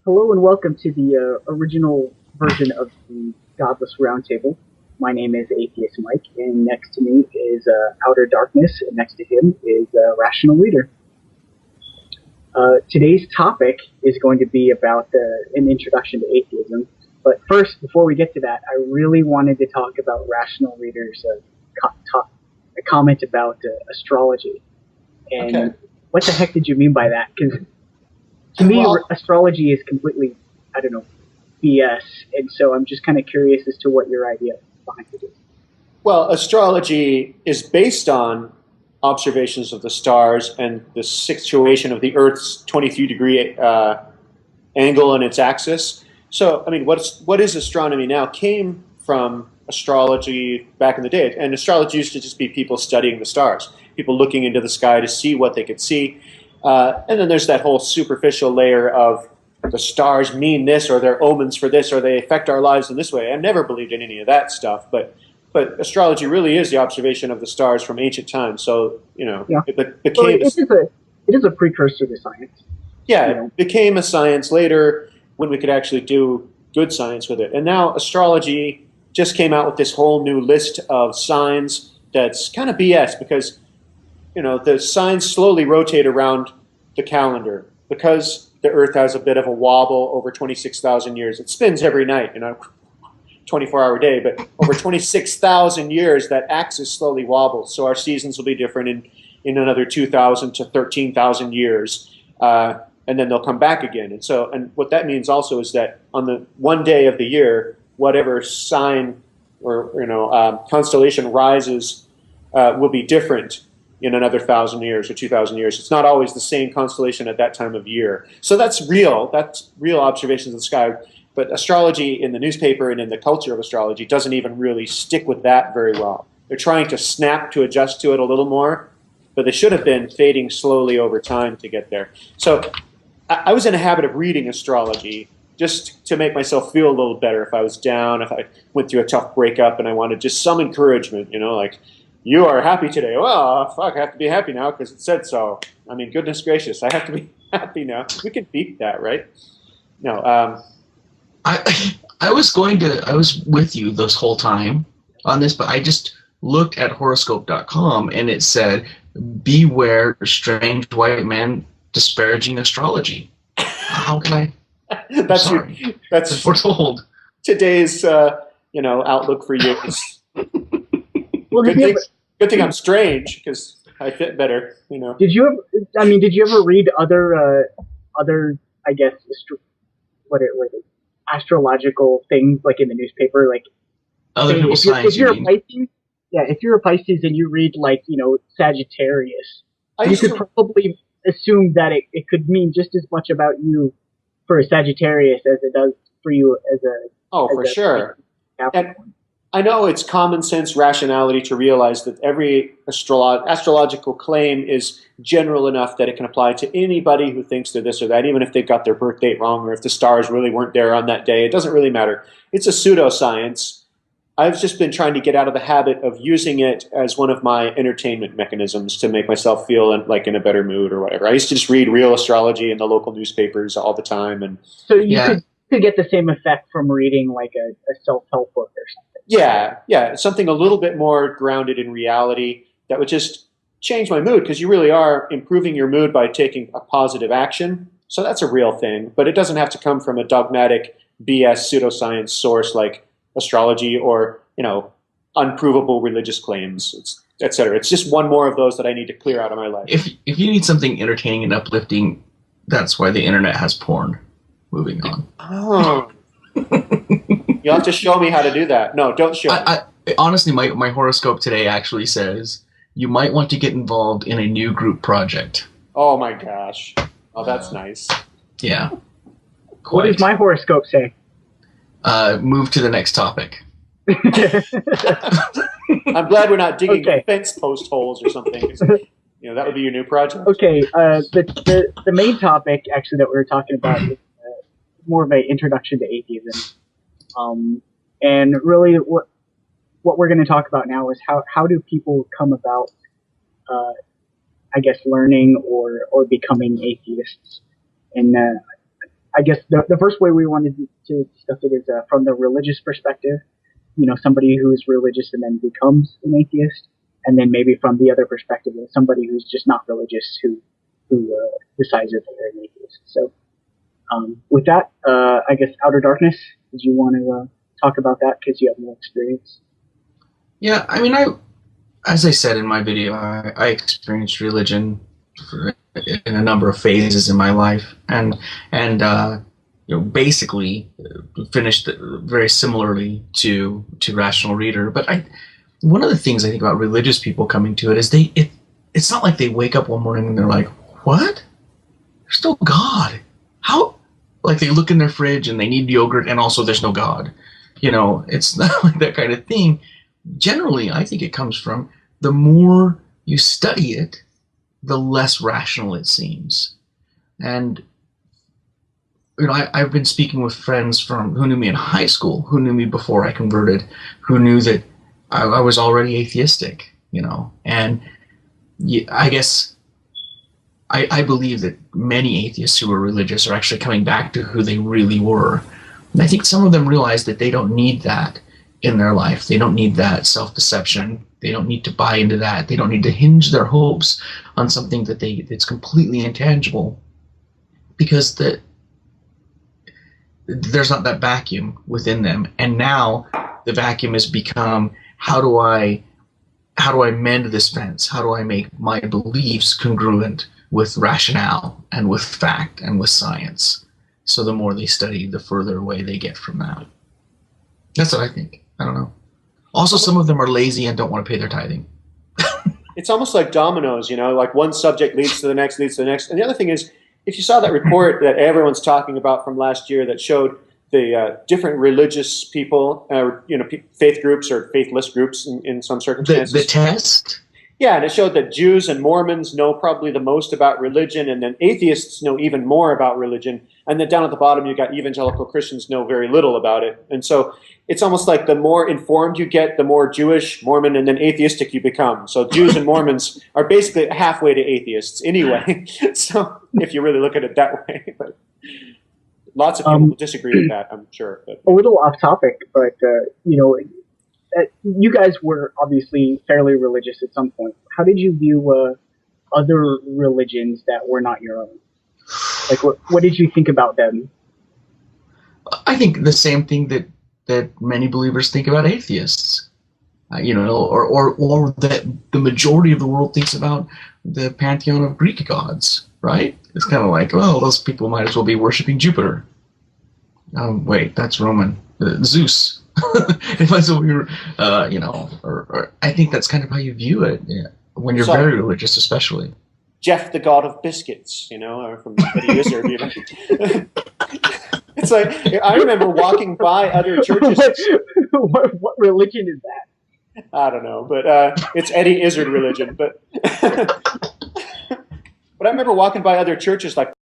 Hello and welcome to the original version of the Godless Roundtable. My name is Atheist Mike, and next to me is Outer Darkness, and next to him is Rational Reader. Today's topic is going to be about an introduction to atheism. But first, before we get to that, I really wanted to talk about Rational Reader's a comment about astrology. And Okay. what the heck did you mean by that? Because to me, astrology is completely, I don't know, BS. And so I'm just kind of curious as to what your idea behind it is. Well, astrology is based on observations of the stars and the situation of the Earth's 23-degree angle on its axis. So, I mean, what is astronomy now came from astrology back in the day. And astrology used to just be people studying the stars, people looking into the sky to see what they could see. And then there's that whole superficial layer of the stars mean this, or they're omens for this, or they affect our lives in this way. I never believed in any of that stuff, but astrology really is the observation of the stars from ancient times. So, you know, Yeah. it became it is a precursor to science. yeah, You know? it became a science later when we could actually do good science with it. And now astrology just came out with this whole new list of signs that's kind of BS because, you know, the signs slowly rotate around the calendar because the Earth has a bit of a wobble over 26,000 years. It spins every night, you know, 24-hour day, but over 26,000 years, that axis slowly wobbles. So our seasons will be different in another 2,000 to 13,000 years, and then they'll come back again. And what that means also is that on the one day of the year, whatever sign or constellation rises will be different in another 1,000 years or 2,000 years. It's not always the same constellation at that time of year. So that's real. That's real observations of the sky. But astrology in the newspaper and in the culture of astrology doesn't even really stick with that very well. They're trying to snap to adjust to it a little more, but they should have been fading slowly over time to get there. So I was in a habit of reading astrology just to make myself feel a little better if I was down, if I went through a tough breakup and I wanted just some encouragement, you know, like, you are happy today. Well, fuck, I have to be happy now because it said so. I mean, goodness gracious, I have to be happy now. We could beat that, right? No. I was with you this whole time on this, but I just looked at horoscope.com and it said, beware strange white men disparaging astrology. How can I? That's we're told. Today's, outlook for you. Well, good thing I'm strange because I fit better, you know. Did you ever read other, I guess, astrological things like in the newspaper? Like, other people's signs, if you're a Pisces, if you're a Pisces and you read like, Sagittarius, you could probably assume that it could mean just as much about you for a Sagittarius as it does for you as a. Oh, for sure. And I know it's common sense rationality to realize that every astrological claim is general enough that it can apply to anybody who thinks they're this or that, even if they've got their birth date wrong or if the stars really weren't there on that day. It doesn't really matter. It's a pseudoscience. I've just been trying to get out of the habit of using it as one of my entertainment mechanisms to make myself feel like in a better mood or whatever. I used to just read real astrology in the local newspapers all the time. And so you could get the same effect from reading like a self-help book or something. Yeah, something a little bit more grounded in reality that would just change my mood because you really are improving your mood by taking a positive action. So that's a real thing, but it doesn't have to come from a dogmatic BS pseudoscience source like astrology or, unprovable religious claims, etc. It's just one more of those that I need to clear out of my life. If you need something entertaining and uplifting, that's why the internet has porn. Moving on. Oh. You'll have to show me how to do that. No, don't show me. Honestly, my horoscope today actually says you might want to get involved in a new group project. Oh my gosh. Oh, that's nice. Yeah. Quite. What does my horoscope say? Move to the next topic. I'm glad we're not digging fence post holes or something. That would be your new project. Okay. The main topic actually that we were talking about is more of an introduction to atheism. And really what we're going to talk about now is how do people come about, learning or becoming atheists. And I guess the first way we wanted to discuss it is from the religious perspective. Somebody who's religious and then becomes an atheist, and then maybe from the other perspective, somebody who's just not religious who decides that they're an atheist. So, with that, I guess Outer Darkness. Did you want to talk about that because you have more experience? Yeah, I mean, as I said in my video, I experienced religion in a number of phases in my life, and basically finished very similarly to Rational Reader. But one of the things I think about religious people coming to it is it's not like they wake up one morning and they're like, what? There's no God. How? Like they look in their fridge and they need yogurt and also there's no God. It's not like that kind of thing. Generally, I think it comes from the more you study it, the less rational it seems. And I've been speaking with friends who knew me in high school, who knew me before I converted, who knew that I was already atheistic, and I guess I believe that many atheists who are religious are actually coming back to who they really were. And I think some of them realize that they don't need that in their life. They don't need that self-deception. They don't need to buy into that. They don't need to hinge their hopes on something that's completely intangible, because there's not that vacuum within them. And now the vacuum has become, how do I mend this fence? How do I make my beliefs congruent with rationale and with fact and with science? So the more they study, the further away they get from that. That's what I think. I don't know. Also, some of them are lazy and don't want to pay their tithing. It's almost like dominoes, like one subject leads to the next, leads to the next. And the other thing is, if you saw that report that everyone's talking about from last year that showed the different religious people, faith groups or faithless groups in some circumstances. The test? Yeah, and it showed that Jews and Mormons know probably the most about religion, and then atheists know even more about religion. And then down at the bottom, you got evangelical Christians know very little about it. And so it's almost like the more informed you get, the more Jewish, Mormon, and then atheistic you become. So Jews and Mormons are basically halfway to atheists anyway. So if you really look at it that way. But lots of people disagree with that, I'm sure. But. A little off topic, but, you guys were obviously fairly religious at some point. How did you view other religions that were not your own? Like, what did you think about them? I think the same thing that many believers think about atheists. Or that the majority of the world thinks about the pantheon of Greek gods, right? It's kind of like, well, those people might as well be worshiping Jupiter. Wait, that's Roman. Zeus. It might as well be, or I think that's kind of how you view it when you're very religious, especially. Jeff, the god of biscuits, or from Eddie Izzard. It's like, I remember walking by other churches. What religion is that? I don't know, but it's Eddie Izzard religion. But but I remember walking by other churches like